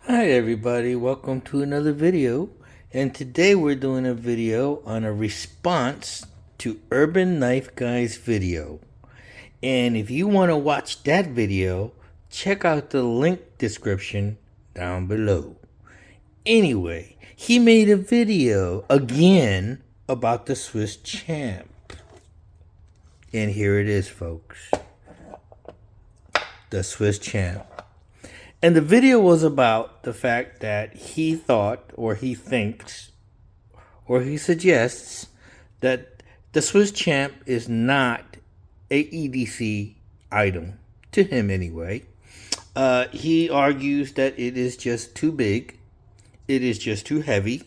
Hi everybody, welcome to another video, and today we're doing a video on a response to Urban Knife Guy's video. And if you want to watch that video, check out the link description down below. Anyway, he made a video again about the Swiss champ. And here it is, folks. The Swiss champ. And the video was about the fact that he thought, or he thinks, or he suggests that the Swiss champ is not a EDC item, to him anyway. He argues that it is just too big, it is just too heavy,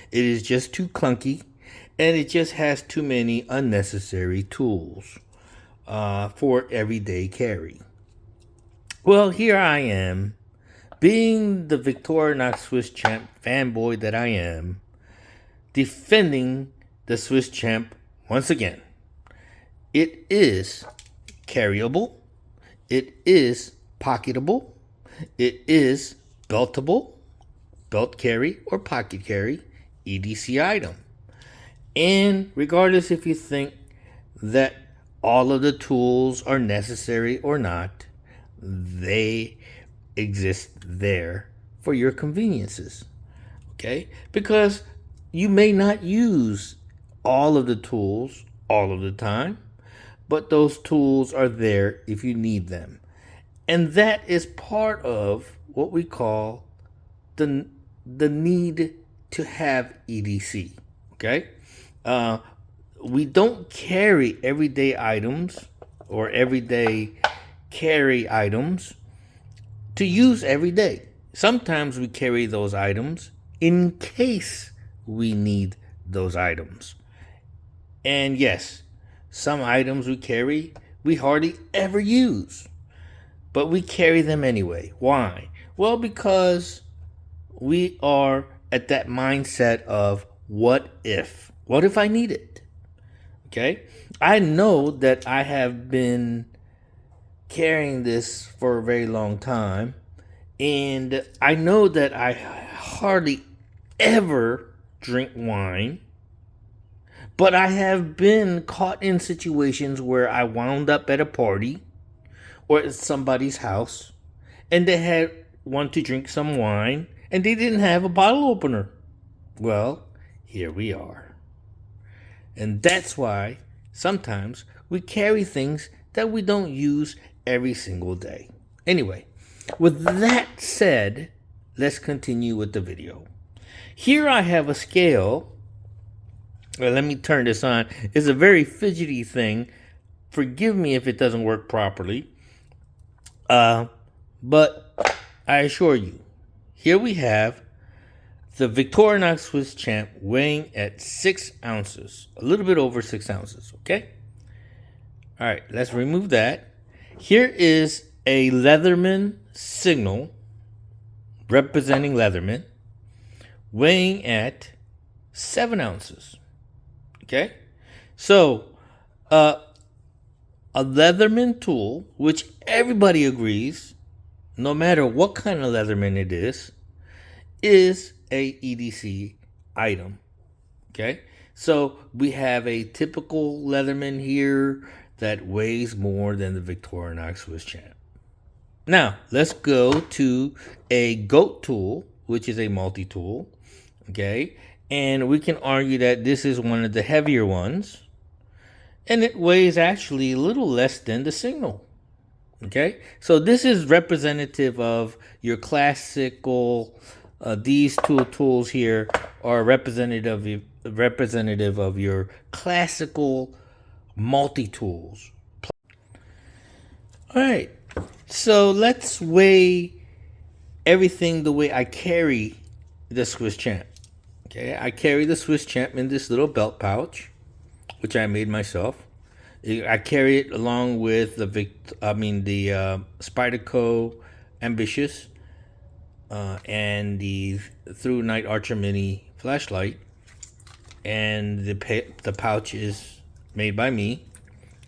it is just too clunky, and it just has too many unnecessary tools for everyday carry. Well, here I am, being the Victorinox Swiss champ fanboy that I am, defending the Swiss champ once again. It is carryable, it is pocketable, it is beltable, belt carry or pocket carry, EDC item. And regardless if you think that all of the tools are necessary or not, they exist there for your conveniences. Okay? Because you may not use all of the tools all of the time, but those tools are there if you need them. And that is part of what we call the need to have EDC. Okay? We don't carry everyday items or everyday carry items to use every day. Sometimes we carry those items in case we need those items. And yes, some items we carry we hardly ever use, but we carry them anyway. Why? Well, because we are at that mindset of what if? What if I need it? Okay? I know that I have been carrying this for a very long time, and I know that I hardly ever drink wine, but I have been caught in situations where I wound up at a party or at somebody's house and they had want to drink some wine and they didn't have a bottle opener. Well, here we are. And that's why sometimes we carry things that we don't use every single day. Anyway, with that said, let's continue with the video. Here I have a scale. Well, let me turn this on. It's a very fidgety thing. Forgive me if it doesn't work properly. But I assure you, here we have the Victorinox Swiss champ weighing at 6 ounces. A little bit over 6 ounces, okay? All right, let's remove that. Here is a Leatherman signal representing Leatherman weighing at 7 ounces. Okay? So, a Leatherman tool, which everybody agrees, no matter what kind of Leatherman it is a EDC item. Okay? So, we have a typical Leatherman here that weighs more than the Victorinox Swiss champ. Now, let's go to a goat tool, which is a multi-tool. Okay? And we can argue that this is one of the heavier ones. And it weighs actually a little less than the signal. Okay? So this is representative of your classical, these two tools here are representative of your classical multi-tools. All right. So let's weigh everything the way I carry the Swiss champ. Okay, I carry the Swiss champ in this little belt pouch, which I made myself. I carry it along with the Spyderco Ambitious and the Through Night Archer Mini flashlight, and the pouch is made by me.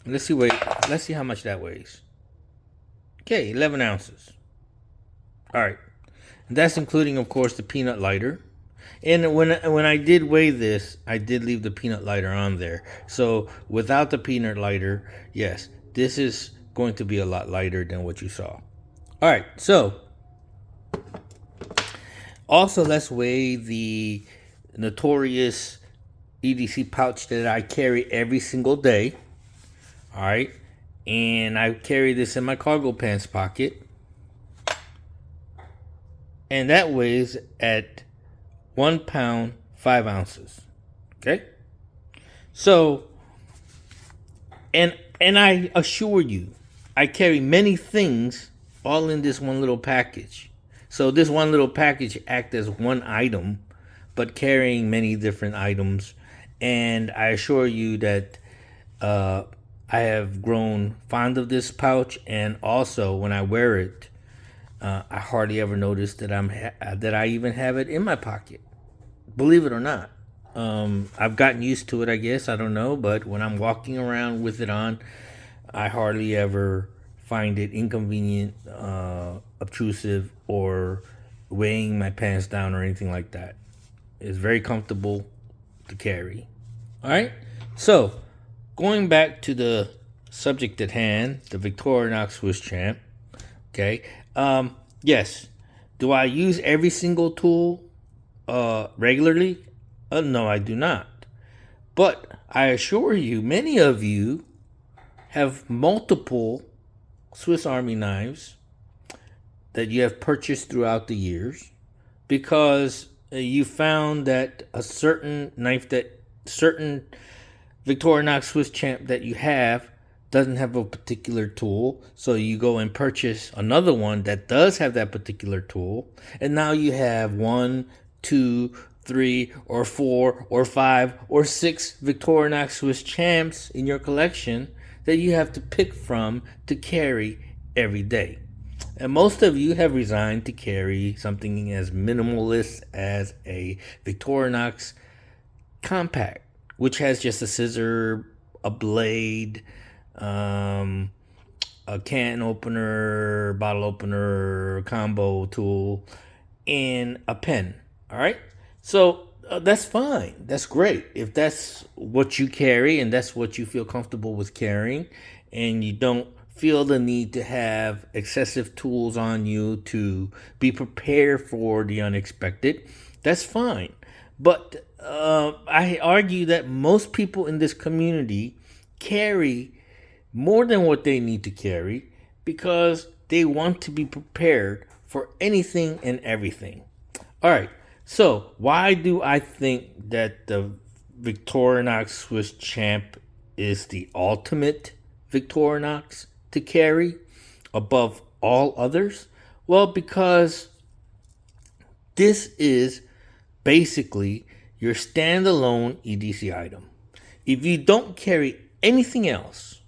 Let's see how much that weighs. Okay, 11 ounces. All right. And that's including, of course, the peanut lighter. And when I did weigh this, I did leave the peanut lighter on there. So without the peanut lighter, yes, this is going to be a lot lighter than what you saw. All right, so also let's weigh the notorious EDC pouch that I carry every single day. All right, and I carry this in my cargo pants pocket, and that weighs at 1 pound 5 ounces. Okay, so and I assure you, I carry many things all in this one little package. So this one little package acts as one item, but carrying many different items. And I assure you that I have grown fond of this pouch, and also when I wear it, I hardly ever notice that that I even have it in my pocket. Believe it or not, I've gotten used to it. I guess I don't know, but when I'm walking around with it on, I hardly ever find it inconvenient, obtrusive, or weighing my pants down or anything like that. It's very comfortable to carry. All right, so going back to the subject at hand, the Victorinox Swiss Champ. Okay, yes. Do I use every single tool regularly? No, I do not. But I assure you, many of you have multiple Swiss Army knives that you have purchased throughout the years because you found that a certain knife, that certain Victorinox Swiss Champ that you have doesn't have a particular tool, so you go and purchase another one that does have that particular tool, and now you have 1, 2, 3, or 4, or 5, or 6 Victorinox Swiss Champs in your collection that you have to pick from to carry every day. And most of you have resigned to carry something as minimalist as a Victorinox Compact, which has just a scissor, a blade, a can opener, bottle opener, combo tool, and a pen. All right? So that's fine. That's great. If that's what you carry and that's what you feel comfortable with carrying, and you don't feel the need to have excessive tools on you to be prepared for the unexpected, that's fine. But I argue that most people in this community carry more than what they need to carry because they want to be prepared for anything and everything. All right, so why do I think that the Victorinox Swiss Champ is the ultimate Victorinox to carry above all others? Well, because this is basically your standalone EDC item. If you don't carry anything else,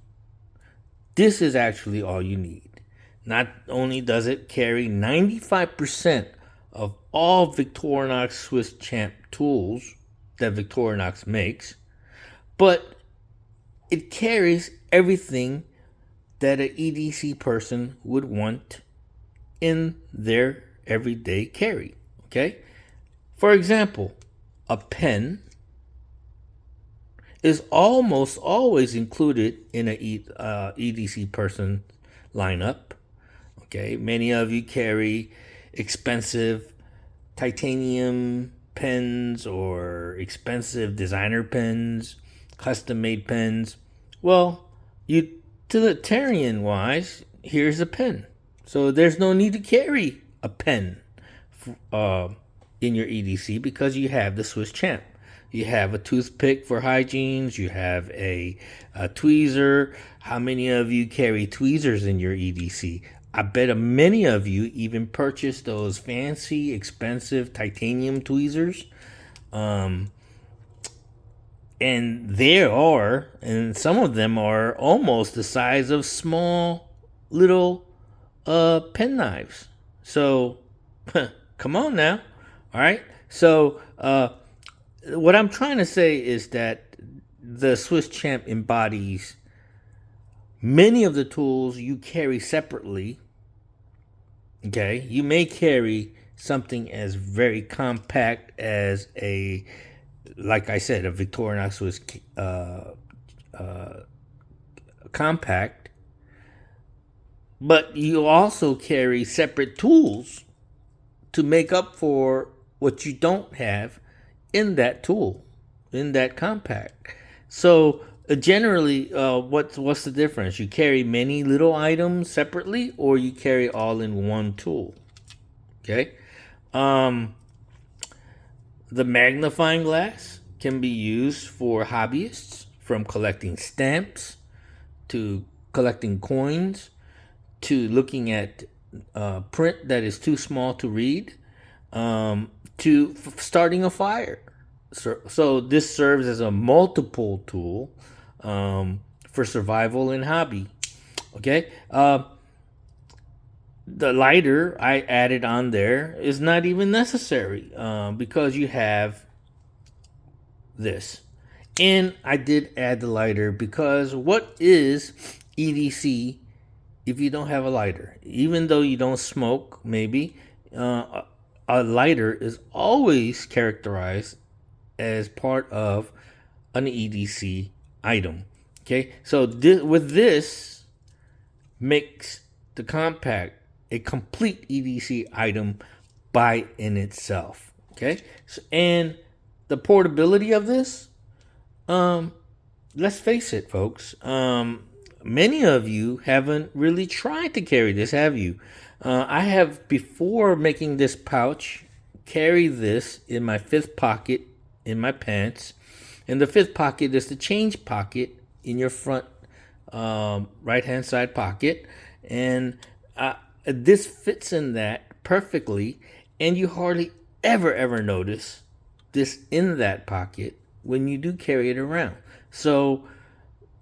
this is actually all you need. Not only does it carry 95% of all Victorinox Swiss Champ tools that Victorinox makes, but it carries everything that an EDC person would want in their everyday carry. Okay? For example, a pen is almost always included in an EDC person lineup. Okay? Many of you carry expensive titanium pens or expensive designer pens, custom-made pens. Well, utilitarian-wise, here's a pen. So there's no need to carry a pen in your EDC because you have the Swiss Champ. You have a toothpick for hygienes. You have a tweezer. How many of you carry tweezers in your EDC? I bet many of you even purchase those fancy, expensive titanium tweezers. And some of them are almost the size of small little pen knives. So, come on now. All right. So, what I'm trying to say is that the Swiss Champ embodies many of the tools you carry separately. Okay. You may carry something as very compact as like I said, a Victorinox was compact, but you also carry separate tools to make up for what you don't have in that tool, in that compact. So generally, what's the difference? You carry many little items separately, or you carry all in one tool. Okay. The magnifying glass can be used for hobbyists, from collecting stamps to collecting coins to looking at print that is too small to read, to starting a fire. So this serves as a multiple tool for survival and hobby. Okay. The lighter I added on there is not even necessary because you have this. And I did add the lighter because what is EDC if you don't have a lighter? Even though you don't smoke, maybe, a lighter is always characterized as part of an EDC item. Okay, so with this makes the compact a complete EDC item by in itself. Okay, so, and the portability of this, let's face it, folks. Many of you haven't really tried to carry this, have you? I have, before making this pouch, carried this in my fifth pocket in my pants. And the fifth pocket is the change pocket in your front right hand side pocket. And this fits in that perfectly. And you hardly ever notice this in that pocket when you do carry it around. So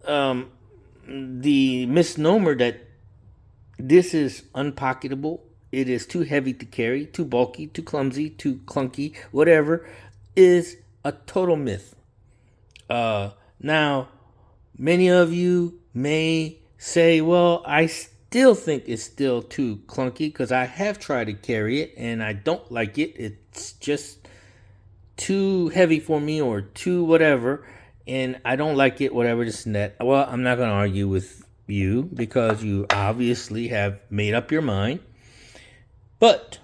the misnomer that this is unpocketable, it is too heavy to carry, too bulky, too clumsy, too clunky, whatever, is a total myth. Now, many of you may say, well, I still think it's still too clunky because I have tried to carry it and I don't like it. It's just too heavy for me or too whatever, and I don't like it, whatever, this and that. Well, I'm not going to argue with you because you obviously have made up your mind. But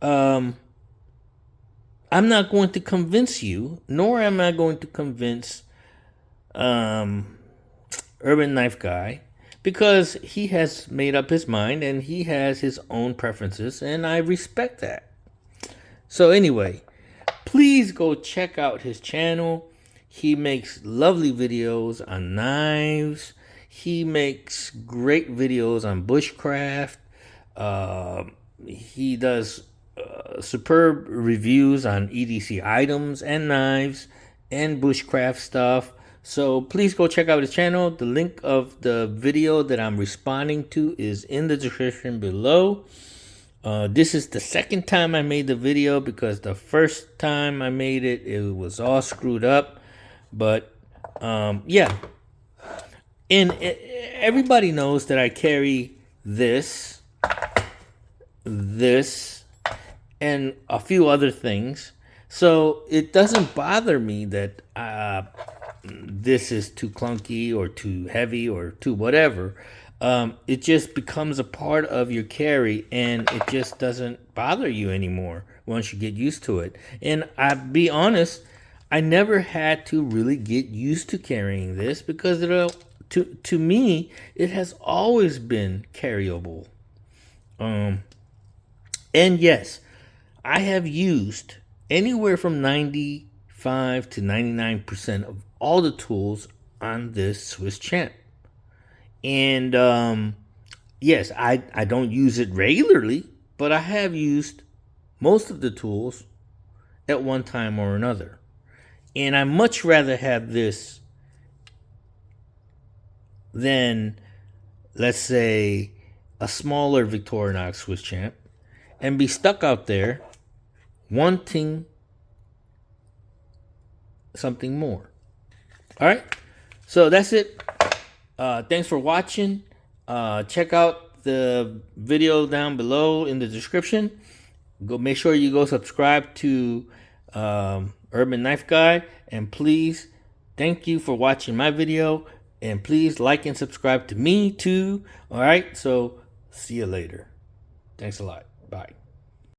I'm not going to convince you, nor am I going to convince Urban Knife Guy, because he has made up his mind and he has his own preferences, and I respect that. So anyway, please go check out his channel. He makes lovely videos on knives. He makes great videos on bushcraft. He does superb reviews on EDC items and knives and bushcraft stuff. So please go check out his channel. The link of the video that I'm responding to is in the description below. This is the second time I made the video because the first time I made it, it was all screwed up. But yeah. And everybody knows that I carry this, and a few other things. So it doesn't bother me that this is too clunky or too heavy or too whatever. It just becomes a part of your carry, and it just doesn't bother you anymore once you get used to it. And I'll be honest, I never had to really get used to carrying this because to me, it has always been carryable. And yes, I have used anywhere from 95 to 99% of all the tools on this Swiss Champ. And yes, I don't use it regularly, but I have used most of the tools at one time or another. And I much rather have this than, let's say, a smaller Victorinox Swiss Champ and be stuck out there wanting something more. All right, so that's it. Thanks for watching. Check out the video down below in the description, Go make sure you go subscribe to Urban Knife Guy, and please, thank you for watching my video, and please like and subscribe to me too. All right, so see you later. Thanks a lot. Bye.